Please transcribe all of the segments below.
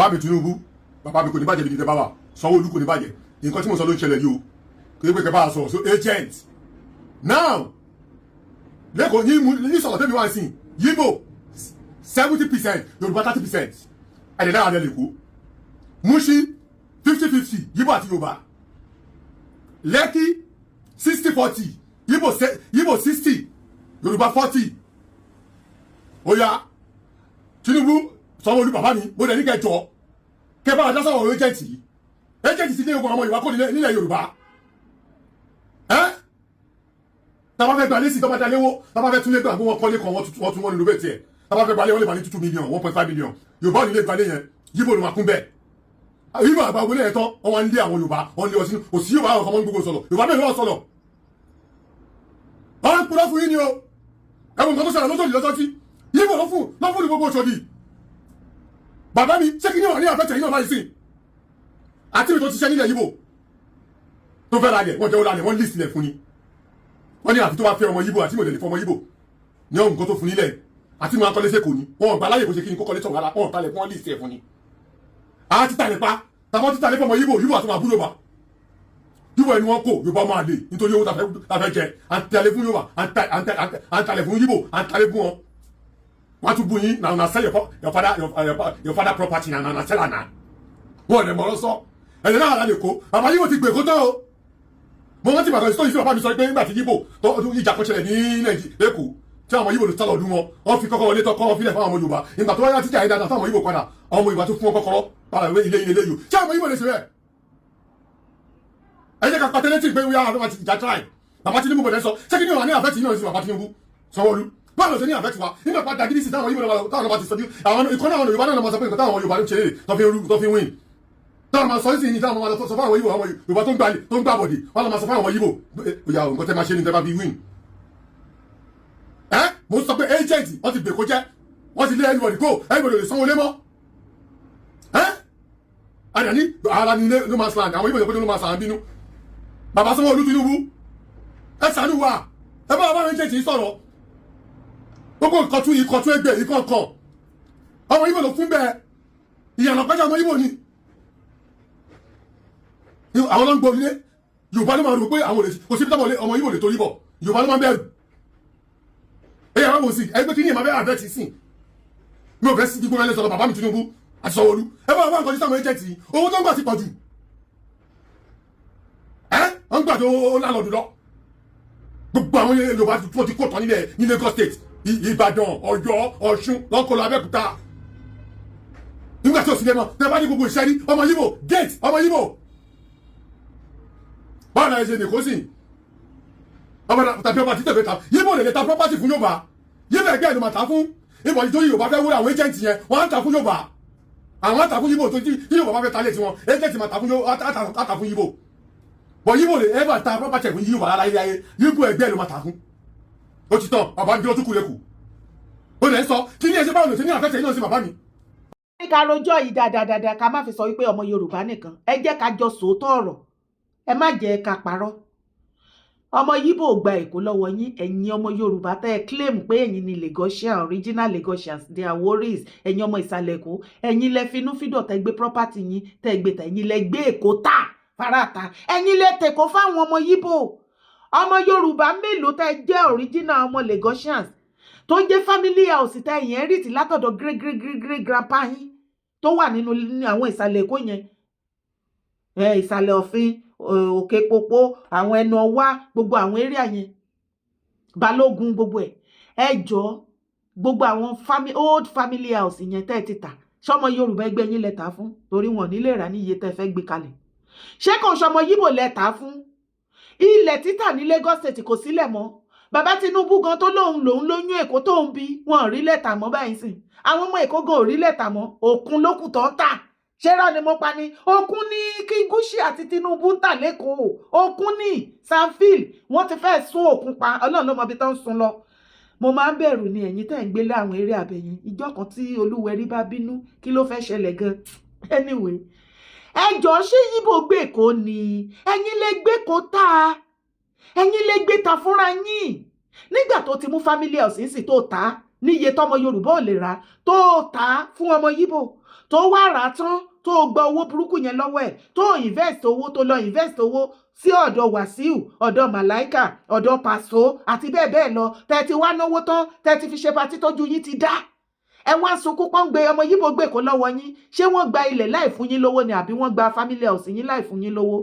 bàbá mi Tinubu bàbá mi kò ní bàjẹ́ níbi tẹ́ bá wà Sanwó-Olú kò ní bàjẹ́ nǹkan tí mo sọ ló ń ṣẹlẹ̀ yìí o kò ní pé kẹ́ bá a sọ̀rọ̀ so agent now lẹ́kọ̀ọ́ ní sọ̀rọ̀ tẹ́mi wá sí Yíbò 70% Yorùbá 30% ẹ̀dẹ̀ náà adé lè kó Múṣí 50-50 Yíbò àti Yorùbá Lẹ́kì 60-40 Yíbò 60 Yorùbá 40 Oya Tinubu Sanwó-Olú bàbá mi mo dẹ̀ ní kẹjọ kẹ bá adá sọ̀rọ̀ agent ti dé ogun ọmọ Yorùbá kò nílẹ̀ Yorùbá tàbá fẹ́ gbalé sí tọ́ba daléwó tàbá fẹ́ tún lé gbà wọn kọ́lé kan wọ́n tún wọ́n nílò bẹ́ẹ̀ tiẹ̀ tàbá fẹ́ gbalé wọ́n lè bá ní 2 million 1.5 million Yorùbá ò ní lè gbalé yẹn Yíbò ló máa kún bẹ́ẹ̀ Yíbò àgbà wọlé yẹn tán wọ́n wá ń lé àwọn Yorùbá wọ́n lé ọsínú òsì Yorùbá àwọn ọmọ gbogbo sọ̀rọ̀ Yorùbá bẹ́ẹ̀ lọ́wọ́ sọ̀rọ̀ wọ́n ń purọ́ fún yín ni o ẹ̀wọ̀n nǹkan tó ṣẹlẹ̀ lọ́sọ̀dì lọ́sọ̀tì Yíbò lọ́fún ní gbogbo Òṣòdì bàbá mi ṣé kí ni wà ní àfẹ́tẹ̀ yín náà báyìí sí àti mi tó ti ṣẹ́ nílẹ̀ Yíbò tó fẹ́ ra lẹ̀ wọ́n jẹ́ ó ra lẹ̀ wọ́n list lẹ̀ fún ni wọ́n ní àfi tó bá fẹ́ ọmọ Yíbò àti mọ̀lẹ́lẹ̀ fún ọmọ Yíbò ní ọ̀hún nǹkan tó fún nílẹ̀ àti mọ̀ akọ́lé sẹ́kọ̀ọ́ ni wọ́n gbà láyè kó ṣe kí ni kó kọ́lé sọ̀rọ̀ wọ́n talẹ̀ fún wọn list ẹ̀ fún ni a ti talẹ̀ pa tàbọ̀ ti talẹ̀ fún ọmọ Yíbò àti màbú Yorùbá Yíbò ẹni wọn kò Yorùbá máa lè nítorí owó tàfẹ́ jẹ àǹtalẹ̀ fún Yorùbá àǹtalẹ̀ fún Yíbò àǹtalẹ̀ fún wọn wọ́n tún bú yín na sell your father property na sell àná wọ́n lè mọ̀rọ̀ sọ ẹ̀yẹ náà àlà lè kó bàbá Yíbò ti gbè kó tán o mo rántí bàbá ìsọ́yìn sí bàbá mi sọ pé nígbà tí Yíbò ìjà kan ṣẹlẹ̀ ní Nàìjíríà Èkó tí àwọn Yíbò lè sálọ̀ ọdún wọn fi kọ́kọ́ wọlé tọ́kọ́ wọn fílẹ̀ fún àwọn Yorùbá ìgbà tó wáyé tíjà ìdáná fún àwọn Yíbò padà àwọn Yorùbá tó fún wọn kọ́kọ́rọ́ padà ilé yìí tí àwọn Yíbò lè ṣe bẹ́ẹ̀ ẹ jẹ́ ká pàtẹ́lẹ́tì pé wíyá àwọn ìjà tíráì bàbá Tinubu bọ̀dẹ̀ sọ ṣé kí ni wà ní àfẹ́tì náà sí bàbá Tinubu Sanwó-Olú báwo ṣe ní àfẹ́tì wa nígbà pàtàkì gidi sí táwọn Yíbò táwọn ọba ti sọ bí àwọn ìkọ́nà àwọn Yorùbá náà máa sọ pé nǹkan táwọn Yorùbá ń ṣe lè tó fi win táwọn máa sọ sí ní táwọn máa sọ fún àwọn Yíbò àwọn Yorùbá tó ń gbà bọ̀dì wọ́n máa sọ fún àwọn Yíbò ìyá nǹkan tẹ́ máa ṣe ní tẹ́ bá fi win mo sọ pé agent wọ́n ti bèkó jẹ́ wọ́n ti lé everybody go everybody lè sanwó lé mọ́ àdàní ara ní no man's land àwọn Yíbò yẹ kó no man's land bínú bàbá Sanwó-Olú Tinubu ẹ ṣàánú wa ẹ bá bá agent sọ̀rọ̀ gbogbo ìkọ̀tún ẹgbẹ́ ìkọ̀ọ̀kan ọmọ Yíbò ló fún bẹ́ẹ̀ ìyànà pẹ́jà ọmọ Yíbò ni àwọn ló ń gbọ́ ilé Yorùbá ló máa rò pé àwọn olè kò sí pítàbọ̀ ọmọ Yíbò lè torí bọ̀ Yorùbá ló máa bẹ̀rù ẹ̀yà àwọn òsì ẹgbẹ́ kí ní ìmọ̀ bẹ́ẹ̀ àbẹ́ ti sìn mi ò fẹ́ sí gbígbóná lé sọ̀rọ̀ bàbá mi Tinubu àti Sanwó-Olú ẹ bá wọn kọjú sáwọn ẹjẹ̀tì owó tó ń gbà ti pọ̀ jù wọ́n gbà tó lálọ́dún lọ gbogbo àwọn Yorùbá tó ti kó tán ní Lagos State Ìbàdàn Ọ̀yọ́ Ọ̀ṣun lọ́kọ̀ọ́lọ́ Abẹ́òkúta nígbà tí ó sì lẹ́mọ̀ tẹ́ bá ní gbogbo ìṣẹ́rí ọmọ Yíbò gate ọmọ Yíbò báwo náà ṣe nìkó sí ọmọ tàbí ọmọ títẹ̀ ta Yíbò lè ta property fún Yorùbá Yíbò ẹgbẹ́ ìlú màtá fún ìbọn ìjọ Yorùbá fẹ́ wúrà àwọn agent yẹn wọ́n á ta fún Yorùbá àwọn àtà fún Yíbò tó tí Yorùbá bá fẹ́ ta lé tiwọn agent máa ta fún Yíbò bọ̀ Yíbò lè ever ta property fún Yorùbá rárá ilé ayé Yíbò ẹgbẹ́ ìlú màtá fún ó ti tán bàbá mi bí ó tún kú lẹ́kù ó lè sọ kí ní ẹsẹ̀ báwo lè ṣe ní àfẹ́tẹ̀ náà sí bàbá mi. ká rojọ́ yìí dáadáa ká má fi sọ wípé ọmọ Yorùbá nìkan ẹ jẹ́ ká jọ sòótọ́ ọ̀rọ̀ ẹ má jẹ́ ká parọ́ ọmọ Yíbò gba Èkó lọ́wọ́ yín ẹ̀yin ọmọ Yorùbá tẹ́ ẹ claim pé ẹ̀yin ni Lagosian original Lagosians they are Warris ẹ̀yin ọmọ ìsàlẹ̀ Èkó ẹ̀yin lẹ finúfídọ̀ tẹ́ gbé property yín tẹ́ gbé ta ẹ̀yin lẹ gbé Èkó tà fárata ẹ̀yin lẹ tèkó fáwọn ọmọ Yíbò ọmọ Yorùbá mélòó tẹ́ jẹ́ original ọmọ Lagosians tó jẹ́ family house tẹ́ ẹ̀yin rí ti látọ̀dọ̀ great grandpa yín tó wà nínú àwọn ìsàlẹ̀ Èkó yẹn ìsàlẹ̀ Ọ̀fin Òkè Pópó àwọn ẹnu ọwá gbogbo àwọn area yẹn Balógun gbogbo ẹ jọ gbogbo àwọn old family house yẹn tẹ́ ti tà ṣọmọ Yorùbá ẹgbẹ́ yín lẹ tà fún torí wọn nílé rà ní iye tẹ́ fẹ́ gbé kalẹ̀ ṣé kò ṣọmọ Yíbò lẹ tà fún ilẹ̀ títà ní Lagos State kò sílẹ̀ mọ́ bàbá Tinubu gan tó lóun lóyún Èkó tó ń bí wọn ò rí lẹ́tà mọ́ báyìí sìn àwọn ọmọ Èkó gan ò rí lẹ́tà mọ́ òkun lókùtọ̀ ń tà ṣẹ́rọ ni mo pa ni òkun ní kí Gúúsì àti Tinubu ń tà lẹ́kọ̀ọ́ òkun ní Sanfil wọ́n ti fẹ́ sún òkun pa Ọlọ́run ló mọ ibi tó ń sun lọ mo máa ń bẹ̀rù ni ẹ̀yin tẹ́ ń gbélé àwọn eré àbẹ̀yìn ìjọ kan tí Olúwẹ̀rí bá bínú kí ló fẹ́ ṣẹlẹ̀ gan anyway ẹjọ́ ṣé Yíbò gbé Èkó ni ẹ̀yin lè gbé kó tà ẹ̀yin lè gbé ta fúnra yín nígbà tó ti mú family house sì tó tà níye tọmọ Yorùbá ò lè rà tó tà fún ọmọ Yíbò tó wá rà á tán tó gba owó burúkú yẹn lọ́wọ́ ẹ̀ tó invest owó tó lọ invest owó sí ọ̀dọ̀ Wàsíù ọ̀dọ̀ Màláìkà ọ̀dọ̀ Pàṣọ àti bẹ́ẹ̀ bẹ́ẹ̀ lọ tẹ́ ti wá náwó tán tẹ́ ti fi ṣe patí tójú yín ti dá ẹ wá sunkún pọ́n gbé ọmọ Yíbò gbé kó lọ́wọ́ yín ṣé wọ́n gba ilẹ̀ láì fún yín lówó ni àbí wọ́n gba family house yín láì fún yín lówó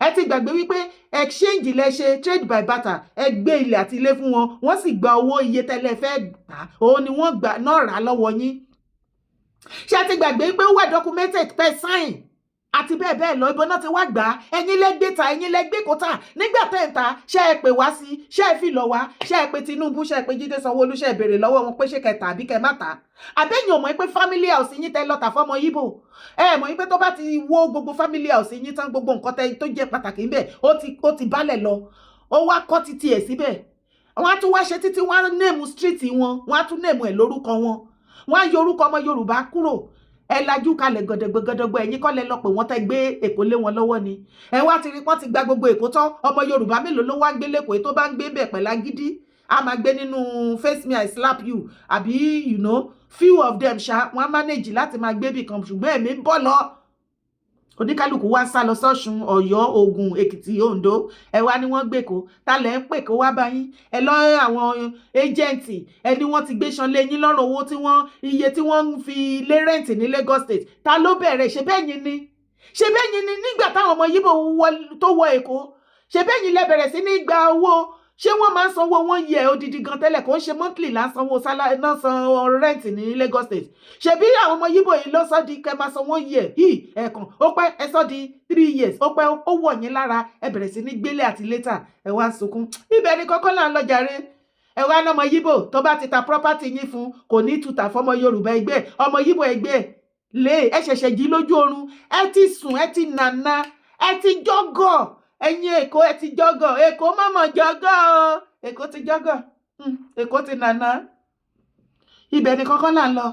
ẹ ti gbàgbé wípé exchange lẹ ṣe trade by barter ẹ gbé ilẹ̀ àti ilé fún wọn wọ́n sì gba owó iye tẹ́lẹ̀ fẹ́ gbà òun ni wọ́n gbà náà rà lọ́wọ́ yín ṣé ẹ ti gbàgbé pé ó wà documented pẹ́ sign àti bẹ́ẹ̀ bẹ́ẹ̀ lọ ìbọn náà ti wá gbà á ẹ̀yin lẹ́gbẹ́ ta ẹ̀yin lẹ́gbẹ́ kó tà nígbà tẹ́ ń ta ṣé ẹ pè wá sí ṣé ẹ fi lọ wá ṣé ẹ pè Tinubu ṣé ẹ pè Jídé Sanwó-Olú ṣé ẹ béèrè lọ́wọ́ wọn pé ṣé kẹta àbí kẹ má ta àbẹ́yìn ò mọ̀ pé family house yín tẹ́ lọ́ta fọ́mọ Yíbò ẹ mọ̀ pé tó bá ti wó gbogbo family house yín tán gbogbo nǹkan tẹ́ tó jẹ́ pàtàkì ńbẹ̀ ó ti bálẹ̀ lọ ó wá kọ́ títí ẹ̀ síbẹ̀ wọ́n á tún wá ṣe títí wọ́n á nèmù street wọn wọ́n á tún nèmù ẹ̀ lórúkọ wọn wọ́n á yọ orúkọ ọmọ Yorùbá kúrò ẹ lajú kalẹ̀ gọ̀dọ̀gbọ̀gọ̀dọ̀gbọ̀ ẹ̀yin kọ́ lẹ lọ pé wọ́n tẹ́ gbé Èkó lé wọn lọ́wọ́ ni ẹ wá ti rí pọ́n ti gba gbogbo Èkó tán ọmọ Yorùbá mélòó ló wá gbé lẹ́kọ̀ọ́ tó bá ń gbé bẹ̀ pẹ̀lú agídí a máa gbé nínú face me I slap you àbí you know few of them ṣá wọ́n á manage láti máa gbé bì kan ṣùgbọ́n ẹ̀mí ń bọ̀ lọ oníkálukú wá sá lọ sọ́ṣun Ọ̀yọ́ Ògùn Èkìtì Oǹdó ẹ wá ní wọ́n gbèkó ta lẹ ń pè kó wá bá yín ẹ lọ àwọn ẹjẹǹtì ẹni wọ́n ti gbé sanlé yín lọ́rùn owó tí wọ́n iye tí wọ́n ń fi lé rẹǹtì ní Lagos State ta ló bẹ̀rẹ̀ ṣe bẹ́yìn ni nígbà táwọn ọmọ Yíbò tó wọ Èkó ṣe bẹ́yìn lẹ bẹ̀rẹ̀ sí ní gba owó ṣé wọ́n máa ń sanwó wọn yẹ odidi gan tẹ́lẹ̀ kò ń ṣe monthly là ń sanwó sálárì náà san rent ní Lagos State ṣebí àwọn ọmọ Yíbò yìí ló sọ di kẹ́ máa sanwó yẹ yìí ẹ̀ẹ̀kan ó pẹ́ ẹ sọ di 3 years ó pẹ́ ó wọ̀ yín lára ẹ bẹ̀rẹ̀ sí ní gbélé àti létà ẹ wá sunkún ibẹ̀ ni kọ́kọ́ là ń lọ jàre ẹ wá ọmọ Yíbò tó bá ti ta property yín fún kò ní tuta fọmọ Yorùbá ẹgbẹ́ ọmọ Yíbò ẹgbẹ́ lé ẹ ṣẹ̀ṣẹ̀ jí lójú oorun ẹ ti sùn ẹ ti nàna ẹ ti jọ́gọ̀ ẹ̀yin Èkó ẹ ti jọ́gọ̀ Èkó mọ̀mọ̀ jọ́gọ̀ o Èkó ti jọ́gọ̀ Èkó ti nàna ibẹ̀ ni kọ́kọ́ là ń lọ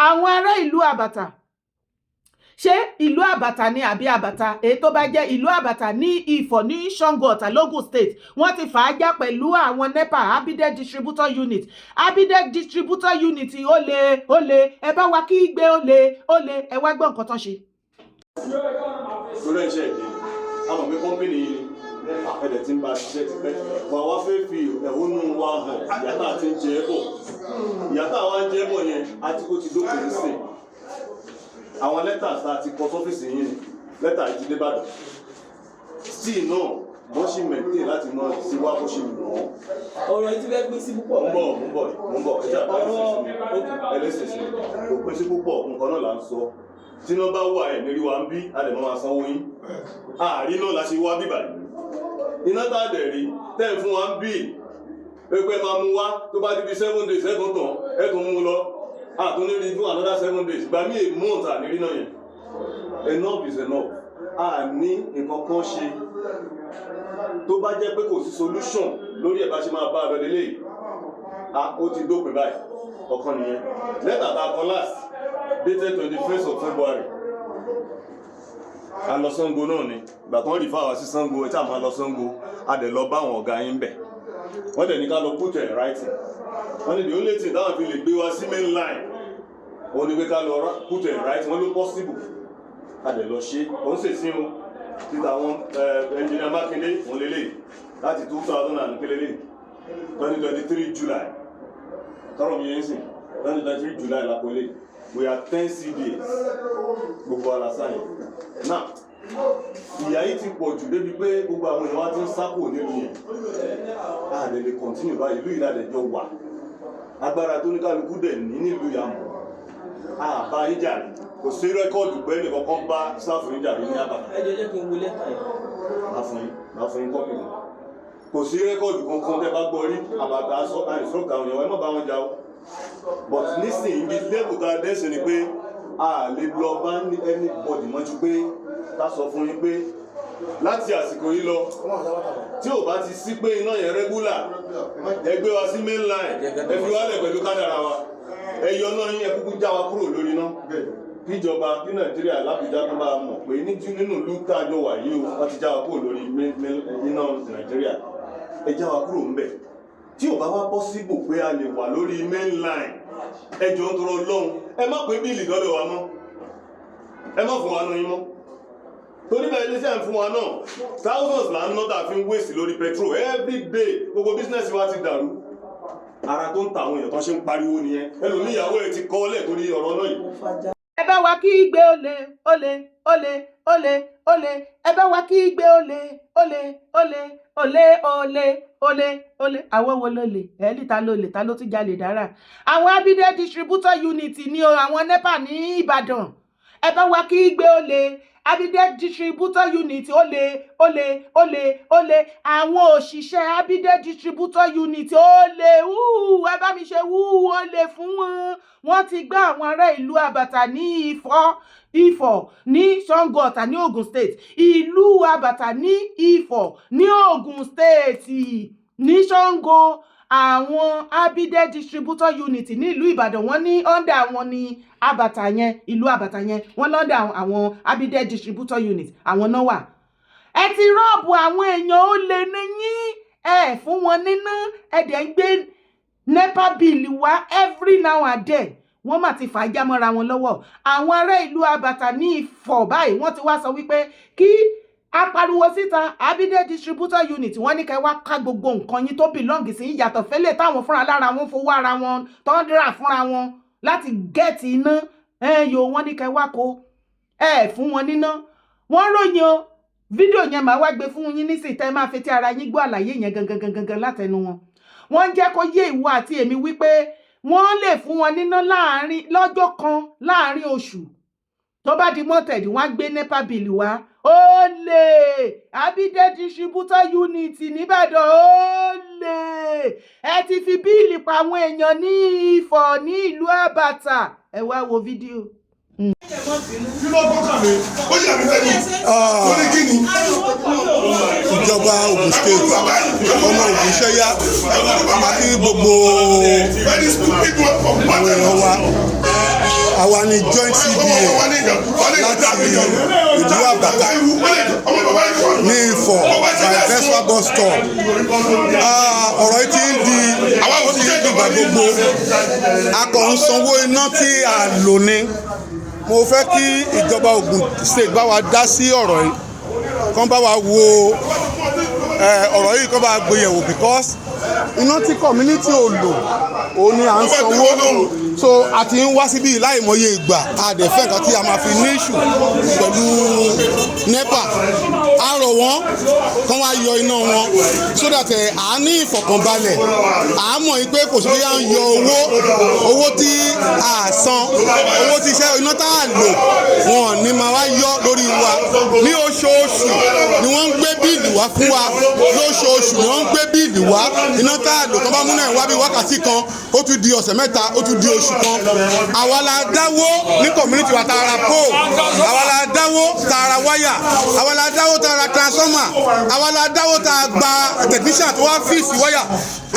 àwọn ará ìlú Àbàtà ṣé ìlú Àbàtà ni àbí Àbàtà èyí tó bá jẹ́ ìlú Àbàtà ní Ifọ̀ ní Ṣàngó Ọ̀tà Lógùn State wọ́n ti fà á já pẹ̀lú àwọn NEPA Abidec Distributor Unit Abidec Distributor Unit ó lè ẹ bá wa kí gbé ó lè ẹ wá gbọ́ nǹkan tán ṣe. Àwọn pé kọ́mpìnì ẹ̀dẹ̀ tí ń bá ṣiṣẹ́ ti pẹ́ wà wá fẹ́ fi ẹ̀hónú wa hàn ìyàtà àti ń jẹ bọ̀ ìyàtà wa ń jẹ bọ̀ yẹn àti kó ti dókòó sí àwọn lẹ́tà tá a ti kọ sọ́fíìsì yìí lẹ́tà yìí ti dé Ìbàdàn still náà wọ́n ṣì mẹ̀tẹ́ láti mọ sí wá bó ṣe wù wọ́n. ọ̀rọ̀ yìí ti fẹ́ pín sí púpọ̀. mo ń bọ̀ ẹ̀jẹ̀ àbá ẹlẹ́sìn kò pín sí púpọ̀ nǹkan náà là ń sọ tí wọ́n bá wà ẹ̀ lérí wa ń bí a lè máa sanwó yín àárín náà la ṣe wá bíbà yìí iná tá a dẹ̀ rí tẹ́ fún wa ń bí pé máa mú wá tó bá di bí 7 days ẹ̀tún tán ẹ̀tún mú lọ àtún ní rí fún another 7 days gbà mí èmú ọ̀tà nírí náà yẹn enough is enough a ní nǹkan kan ṣe tó bá jẹ́ pé kò sí solution lórí ẹ̀ bá ṣe máa bá a lọ lélẹ́yìí ó ti dópin báyìí ọ̀kan nìyẹn lẹ́tà tá a kọ last dated 21st of February a lọ Ṣàngó náà ni ìgbà tó ń rí fáwọn sí Ṣàngó ẹ̀ tí a máa lọ Ṣàngó a dẹ̀ lọ bá àwọn ọ̀gá yín bẹ̀ wọ́n dẹ̀ ní ká lọ put it in writing wọ́n ní the only thing táwọn fi lè gbé wá sí main line òun ni pé ká lọ put it in writing wọ́n ló possible a dẹ̀ lọ ṣe òun sì sí o títà àwọn engineer Mákindé òun lélẹ̀ láti 2000 kélélẹ̀ 2023 July tọrọ mi yẹn sìn 2023 July lápòlé we are 10 CDs gbogbo alasáyìn náà ìyà yìí ti pọ̀ jù débi pé gbogbo àwọn èèyàn wá ti ń sápò nínú yẹn a lè continue báyìí ìlú ìlàdẹ̀jọ wà agbára tó ní kálukú dẹ̀ ní nílùú yàmù àbá ìjà rí kò sí rẹ́kọ́ọ̀dù pé ẹnì kankan bá sáfù ìjà rí ní Àbàtà. ẹ jẹ́ kí n wo lẹ́tà yìí. máa fún yín kọ́pì wọn kò sí rẹ́kọ́ọ̀dù kankan tẹ́ bá gbọ́ rí Àbàtà àìsàn àwọn èèyàn ẹ má bá wọn jà ó but nísìnyí ibi lẹ́kùtà dẹ́sẹ̀ ni pé a lè lọ bá anybody mọ́jú pé ká sọ fún yín pé láti àsìkò yìí lọ tí ò bá ti sí pé iná yẹn rẹ́gúlà ẹ gbé wa sí main line ẹ fi wálẹ̀ pẹ̀lú kádàrà wa ẹ yọ náà yín ẹ kúkú já wa kúrò lórí náà kíjọba kí Nàìjíríà lábùjá tó bá mọ̀ pé nínú ìlú tájọ wà yìí o wọ́n ti já wa kúrò lórí iná Nàìjíríà ẹ já wa kúrò ńbẹ̀ tí ò bá wá possible pé a lè wà lórí main line ẹ jọ̀ọ́ ń tọrọ lọ́hùn ẹ má pé bíìlì lọ́dọ̀ wa mọ́ ẹ má fún wa náà yín mọ́ torí bẹ́ẹ̀ iléeṣẹ́ ń fún wa náà thousands là ń ná tá a fi ń waste lórí petrol every day gbogbo business wa ti dàrú ara tó ń ta àwọn èèyàn tó ṣe ń pariwo nìyẹn ẹlòmíì ìyàwó ẹ ti kọ́ ọ́lẹ̀ torí ọ̀rọ̀ náà yìí. ẹ bá wa kí gbé olè olè olè olè olè ẹ bá wa kí gbé olè olè olè olè olè olè olè àwọn wo lólè ẹ ní ta lólè ta ló tún jalè dára àwọn Abide distributor unit ní àwọn NEPA ní Ìbàdàn ẹ bá wa kí gbé olè Abide distributor unit olè olè olè olè àwọn òṣìṣẹ́ Abide distributor unit olè ẹ bá mi ṣe olè fún wọn ti gbá àwọn ará ìlú Àbàtà ní Ifọ̀ ní Ṣàngó Ọ̀tà ní Ògùn state ìlú Àbàtà ní Ifọ̀ ní Ògùn state ní Ṣàngó àwọn Abide distributor unit ní ìlú Ìbàdàn wọ́n ní under wọn ní Àbàtà yẹn ìlú Àbàtà yẹn wọ́n lọ́dà àwọn Abide distributor unit àwọn náà wà. ẹ ti rọ́ọ̀bù àwọn èèyàn ó lè níyìn ẹ fún wọn níná ẹ̀dẹ̀ ń gbé NEPA bill wá every now and then wọ́n mà ti fàájà mọ́ra wọn lọ́wọ́ àwọn ará ìlú Àbàtà ní Ifọ̀ báyìí wọ́n ti wá sọ wípé kí apariwo síta Abide distributor unit wọ́n ní kẹ́ wá ká gbogbo nǹkan yín tó belong sí ìyàtọ̀ fẹ́lẹ̀ táwọn fúnra lára wọn fowó ara wọn tó ń dira fúnra wọn láti gẹ́ẹ̀tì iná ẹ̀yọ wọ́n ní kẹ́ wá kó fún wọn níná wọ́n ròyìn o fídíò yẹn máa wá gbé fún yín nísìnyí tẹ́ máa fetí ara yín gbọ́ àlàyé yẹn gangan látẹnu wọn wọ́n ń jẹ́ kó yé ìwọ àti èmi wípé wọ́n lè fún wọn níná lọ́jọ́ kan láàrin oṣù tó bá di mọ́tẹ̀dì wọ́n á gbé NEPA bill wá olè Abide distributor unit nìbàdàn olè ẹ ti fi bíìlì pa àwọn èèyàn ní Ifọ̀ ní ìlú Àbàtà ẹ wá wo fídíò. kí ló gbọ́kàn mi ó yà mí lẹ́nu ó ní kí ni. ìjọba Ògùn state ọmọ Ògùn ṣẹ́yà àti gbogbo àwọn èèyàn wa àwa ni joint CDA láti ìlú Àbàtà ní Ifọ̀ by Vespa bus stop ọ̀rọ̀ yìí ti ń di ìgbà gbogbo a kàn ń sanwó iná tí a lò ní mo fẹ́ kí ìjọba Ògùn state bá wa dá sí ọ̀rọ̀ yìí kán bá wa wo ọ̀rọ̀ yìí kán bá wa gbé yẹ̀wò because iná tí community ò lò òun ni à ń sanwó so a ti ń wá síbí láìmọye ìgbà àdẹ̀fẹ́ nǹkan tí a máa fi ní ìṣù pẹ̀lú NEPA a rọ̀ wọ́n kán wá yọ iná wọn so that a ní ìfọ̀kànbalẹ̀ a mọ̀ pé kò sí bóyá ń yọ owó tí a san owó tí iṣẹ́ iná tá a lò wọn ni máa wá yọ lórí wa ní oṣooṣù ni wọ́n ń gbé bíìlì wá fún wa lóṣooṣù ni wọ́n ń gbé bíìlì wá iná tá a lò tó bá múná ìwá bí wákàtí kan ó tún di ọ̀sẹ̀ mẹ́ta ó tún di oṣù kan àwa la dáwó ní community wa tààrà pole àwa la dáwó tààrà wáyà àwa la dáwó tààrà transformer àwa la dáwó tààrà gba technician tó wá fíìsì wáyà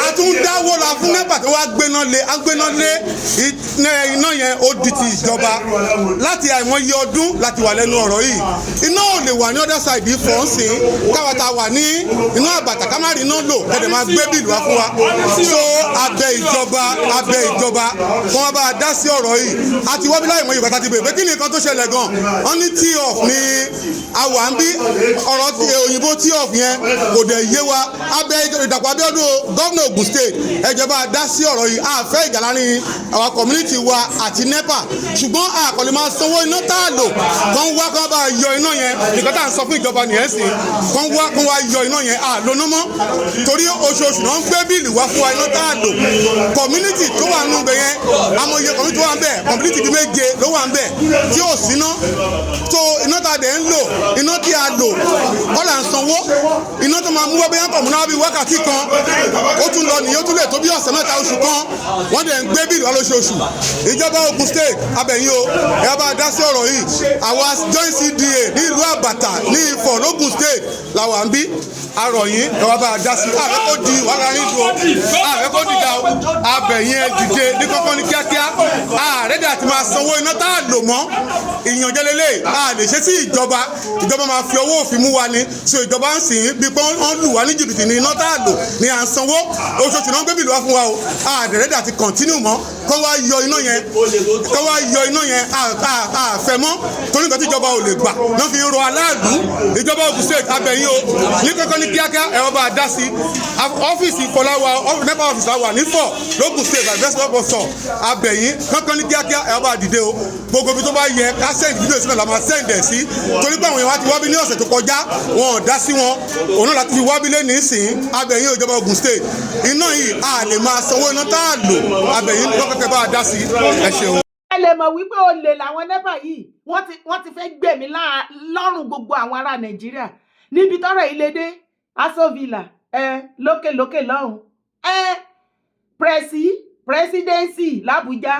a tún dáwó la fún NEPA tó wá gbéná lé iná yẹn ó di ti ìjọba láti àìmọye ọdún láti wà lẹ́nu ọ̀rọ̀ yìí iná ò lè wà ní other side Ifọ̀ nsìn káwa ta wà ní iná Àbàtà ká má rí iná lò kẹ́dẹ̀ máa gbé bíìlù wá fún wa so abẹ́ ìjọba kọ́ wọ́n bá a dá sí ọ̀rọ̀ yìí àti wọ́n bí láì mọ Yorùbá ti bèbè kí ni nǹkan tó ṣẹlẹ̀ gan wọ́n ní t-off ni àwa ń bí ọ̀rọ̀ òyìnbó t-off yẹn kò dẹ̀ yé wa abẹ́ Ìdàpọ̀ Abíọ́dún gómìnà Ògùn state ẹjọba a dá sí ọ̀rọ̀ yìí àfẹ́ ìjà láàrin àwọn community wa àti NEPA ṣùgbọ́n àkọlé máa sanwó iná tá a lò kán wá kán bá yọ iná yẹn nǹkan tá à ń sọ fún ìjọba nìyẹn sí kán wá yọ iná yẹn àlóná mọ́ torí oṣooṣù náà ń gbé bíìlì wá fún wa iná tá a lò community tó wà nínú ibẹ̀ yẹn amòye community tó wà ń bẹ̀ community bíi méje ló wà ń bẹ̀ tí ò síná tó iná tá a dẹ̀ ń lò iná tí a lò kọ́là ń sanwó iná tó máa mú wá bẹ́yà pọ̀ múná bí wákàtí kan ó tún lọ nìyẹn ó tún lè tó bí ọ̀sẹ̀ mẹ́ta oṣù kan wọ́n dẹ̀ ń gbé bíìlì wá lóṣooṣù ìjọba Ògùn state abẹ̀yìn o ẹ bá dá sí ọ̀rọ̀ yìí àwa joint CDA ní ìlú Àbàtà ní Ifọ̀ lógùn state làwa ń bí arọ̀yìn ẹ wá bá a dá sí ààrẹ kò di wàhálà yín dùn ààrẹ kò dìjà abẹ̀yìn ẹ dìde ní kọ́kọ́ ní kíákíá ààrẹ dà ti máa sanwó iná tá a lò mọ́ ìyànjẹ́lélẹ̀ a lè ṣe sí ìjọba máa fi owó òfin mú wa ni so ìjọba ń sìn bí pé wọ́n lù wá ní jìbìtì ní iná tá a lò ní à ń sanwó oṣooṣù náà ń gbé bìlú wá fún wa o ààrẹ dà ti continue mọ́ kó wá yọ iná yẹn àfẹ́ mọ́ torí nǹkan tí ìjọba ò lè gbà ló fi ń rọ aláàlú ìjọba Ògùn State abẹ́yìn o ní kankan ní kíákíá ẹ̀rọ bá a dá sí ọ́fíìsì Fọláwà NEPA ọ́fíìsì wa ní 4 lógùn State àgbẹ̀sọ̀ bọ̀sọ̀ abẹ́yìn kankan ní kíákíá ẹ̀rọ bá a dìde o gbogbo ibi tó bá yẹ ká send fídíò sílẹ̀ la máa send ẹ̀ sí torí pé àwọn èèyàn wá ti wábí ní ọ̀sẹ̀ tó kọjá wọn ò dá sí wọn òun náà láti fi wábí lé nísìn abẹ́yìn ìjọba Ògùn State iná yìí a lè máa sanwó iná tá a lò abẹ́yìn lọ́kẹ́kẹ́ bá a dá sí ẹ ṣeun. ẹ lè mọ̀ wípé olè làwọn NEPA yìí wọ́n ti fẹ́ gbẹ̀mí lọ́rùn gbogbo àwọn ará Nàìjíríà níbi tọ́rọ̀ ilé dé Aso Villa lókè lọ́hùn presidency l'Abuja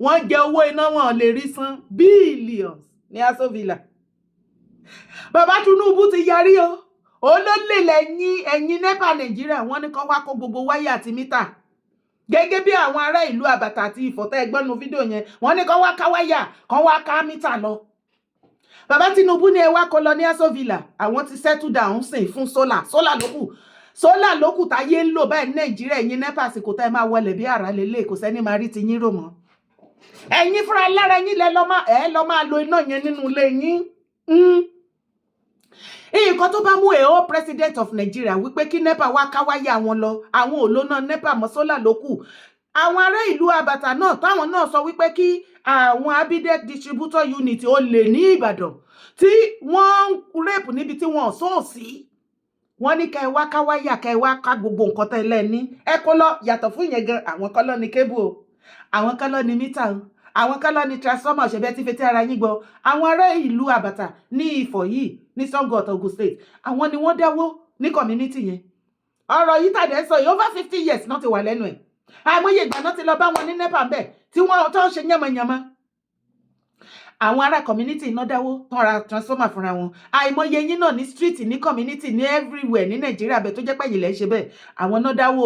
wọ́n jẹ owó iná wọn lè rí san billions ní Aso Villa. Bàbá Tinubu ti yarí o olólè ẹ̀yìn NEPA Nàìjíríà wọ́n ní kó wá kó gbogbo wáyà àti mítà gẹ́gẹ́ bí àwọn ará ìlú Àbàtà àti Ìfọ̀tẹ́ ẹgbọ́nu fídíò yẹn wọ́n ní kó wá ká wáyà kó wá ká mítà lọ. Bàbá Tinubu ní ẹ wá kó lọ ní Aso Villa àwọn ti settle down sìn fún sólà lókù táyé ń lò báyìí ní Nàìjíríà ẹ̀yin NEPA àsìkò tá ẹ máa wọlé bí àrà lélẹ̀ kò sẹ́ni máa rí ti yín rò mọ́. Ẹ̀yin fúnra lára yín lọ máa lo iná yẹn nínú ilé yín. Nǹkan tó bá mú èèó president of Nigeria wípé kí NEPA wá ká wáyà wọn lọ àwọn òlónà NEPA mọ́ sólà lókù àwọn ará ìlú Àbàtà náà táwọn náà sọ wípé kí àwọn Abidec distributor unit ó lè ní Ìbàdàn tí wọ́n rẹ́pù níbi tí wọ́n sọ sí wọ́n ní kẹ́ ẹ wá ká wáyà kẹ́ ẹ wá ká gbogbo nǹkan tẹ́lẹ̀ ní ẹ kó lọ yàtọ̀ fún yẹn gan àwọn kan lọ ní kébù o àwọn kan lọ ní mítà o àwọn kan lọ ní transformer ṣẹbẹ tí fetí ara yín gbọ́ àwọn ará ìlú Àbàtà ní Ifọ̀ yìí ní Sango Ọ̀tà Ògùn State àwọn ni wọ́n dáwó ní community yẹn ọ̀rọ̀ yìí tàdé sọ yìí over 50 years náà ti wà lẹ́nu ẹ̀ àìmọye ìgbà náà ti lọ bá wọn ní NEPA ń bẹ̀ tí wọ́n tó ń ṣe yánmọ̀yánmọ́ àwọn ará community iná dáwó tán ra transformer fúnra wọn àìmọye yín náà ní street ní community ní everywhere ní Nàìjíríà bẹ́ẹ̀ tó jẹ́ pé yìí lẹ́ ń ṣe bẹ́ẹ̀ àwọn náà dáwó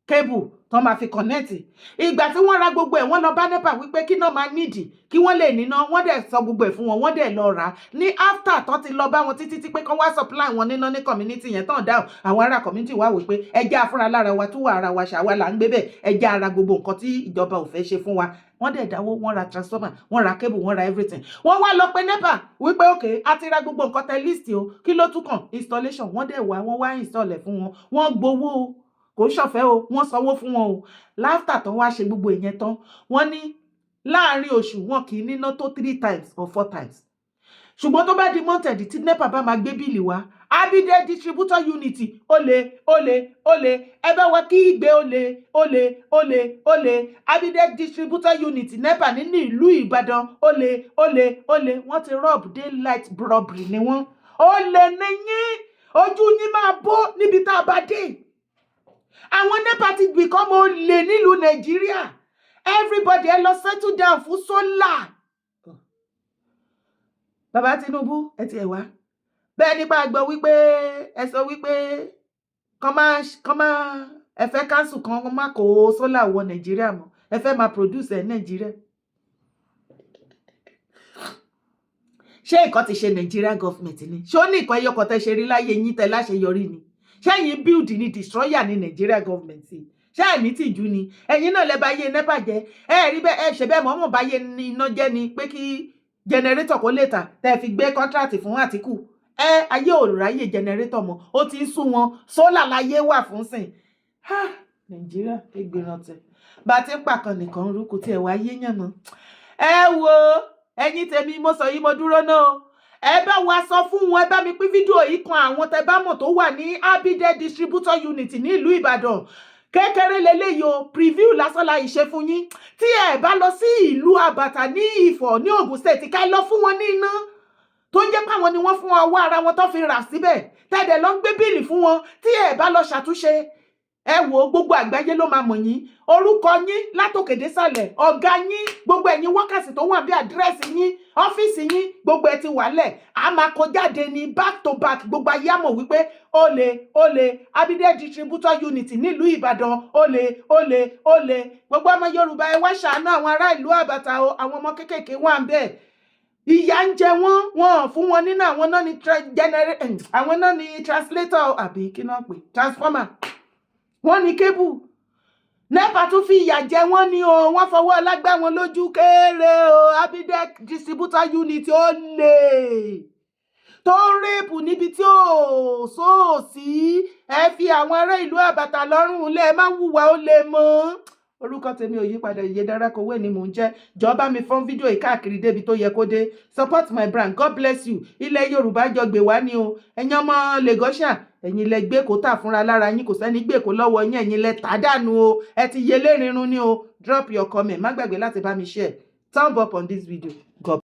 cable tán máa fi connect ìgbà tí wọ́n ra gbogbo ẹ̀ wọ́n lọ bá NEPA wípé kí náà máa nídìí kí wọ́n lè níná wọ́n dẹ̀ sọ gbogbo ẹ̀ fún wọn wọ́n dẹ̀ lọ rà á ní after tán ti lọ bá wọn títí pé kán wá supply wọn níná ní community yẹn tán dáhùn àwọn ará community wá wí pé ẹjẹ́ afúnra lára wa tún wà ara wa ṣàwa là ń gbé bẹ́ẹ̀ ẹjẹ́ ara gbogbo nǹkan tí ìjọba ò fẹ́ ṣe fún wa wọ́n dẹ̀ dáwó wọ́n ra transformer wọ́n ra cable wọ́n ra everything wọ́n wá lọ pé NEPA wípé okay a ti ra gbogbo nǹkan tẹ list o kí ló tún kàn installation wọ́n dẹ̀ wọ́n wá install ẹ̀ fún wọn wọ́n gbowó o kò ṣọ̀fẹ́ o wọ́n sanwó fún wọn o láftà tán wá ṣe gbogbo ìyẹn tán wọ́n ní láàrin oṣù wọn kì í níná tó 3 times or 4 times ṣùgbọ́n tó bá di monted tí NEPA bá máa gbé bíìlì wá Abidec distributor unit olè ẹ bá wa kí gbé olè Abidec distributor unit NEPA nínú ìlú Ìbàdàn olè wọ́n ti rob daylight robbery ni wọ́n olè nìyí ojú yín máa bó níbi tá a bá dé àwọn NEPA ti become olè nílùú Nàìjíríà everybody ẹ lọ settle down fún sólà. Bàbá Tinubu ẹ ti ẹ̀ wá bẹ́ẹ̀ nípa gbọ́ wípé ẹ sọ wípé kán máa ẹ fẹ́ cancel kan má kó sólà wọ Nàìjíríà mọ́ ẹ fẹ́ máa produce ẹ̀ Nàìjíríà. Ṣé nǹkan ti ṣe Nàìjíríà government ni ṣé ó ní nǹkan ẹyọkọ̀ tẹ́ ṣe rí láyé yín tẹ́ láṣeyọrí ni ṣẹ́yìn build ni destroyer ní Nàìjíríà government ṣé àní tìjú ni ẹ̀yin náà lẹ bá yé NEPA jẹ́ ẹ rí bẹ́ẹ̀ ẹ ṣe bẹ́ẹ̀ mọ́mọ́ bá yé iná jẹ́ ni pé kí generator kó lè tà tẹ́ fi gbé contract fún Àtíkù ayé ò ráyè generator mọ́ ó ti ń sún wọn sólà láyé wà fún sìn Nàìjíríà ẹgbẹ̀rántẹ bá ti ń pàkan nìkan rúkú tí ẹ wá yé yàn mọ́ ẹ wo ẹ̀yin tèmi mo sọ yìí mo dúró náà ẹ bá wa sọ fún wọn ẹ bá mi pín fídíò yìí kan àwọn tẹ́ bá mọ̀ tó wà ní Abidec distributor unit ní ìlú Ìbàdàn kékeré leléyìí o preview lásán la ìṣe fún yín tí ẹ bá lọ sí ìlú Àbàtà ní Ifọ̀ ní Ògùn State ká lọ fún wọn ní iná tó jẹ́ pé àwọn ni wọ́n fún ọwọ́ ara wọn tó fi rà síbẹ̀ tẹ́ẹ̀dẹ̀ lọ ń gbé bíìlì fún wọn tí ẹ bá lọ ṣàtúnṣe ẹ wo gbogbo àgbáyé ló máa mọ̀ yín orúkọ yín látòkè désàlẹ̀ ọ̀gá yín gbogbo ẹ̀yin wákàtí tó wà bí àdírẹ́sì yín ọ́fíìsì yín gbogbo ẹ ti wálẹ̀ a máa kó jáde ní back to back gbogbo ayé àmọ̀ wípé olè Abidec distributor unit nílùú Ìbàdàn olè gbogbo ọmọ Yorùbá ẹ wá ṣàánú àwọn ará ìlú Àbàtà o àwọn ọmọ kéékèèké wà ń bẹ̀ ìyà ń jẹ wọn fún wọn nínú àwọn náà ní translator àbí kí náà pè transformer wọ́n ní cable NEPA tún fi ìyà jẹ wọ́n ní o, wọ́n fọwọ́ ọlágbá wọn lójú kéré o. Abidec distributor unit ó lè tó ń rèpù níbi tí ò sóòsí. Ẹ fi àwọn ará ìlú àbàtà lọ́rùn lẹ́ má wùwà ó lè mọ́. Orúkọ tèmi ò yípadà, Ìyèdára Kowé ni mò ń jẹ́. Jọ̀ọ́ bá mi fọ́n fídíò yìí káàkiri débi tó yẹ kó dé. Support my brand, God bless you. Ilẹ̀ Yorùbá jọ gbé wá ní o. Ẹ̀yin ọmọ Lagosian, ẹ̀yin lẹ gbé kó tà fúnra lára yín, kò sẹ́ni gbé kó lọ́wọ́ yín, ẹ̀yin lẹ tà dànù o. Ẹ ti yẹ lérìnrún ní o. Drop your comment, má gbàgbé láti bá mi share. Thumb up on this video. God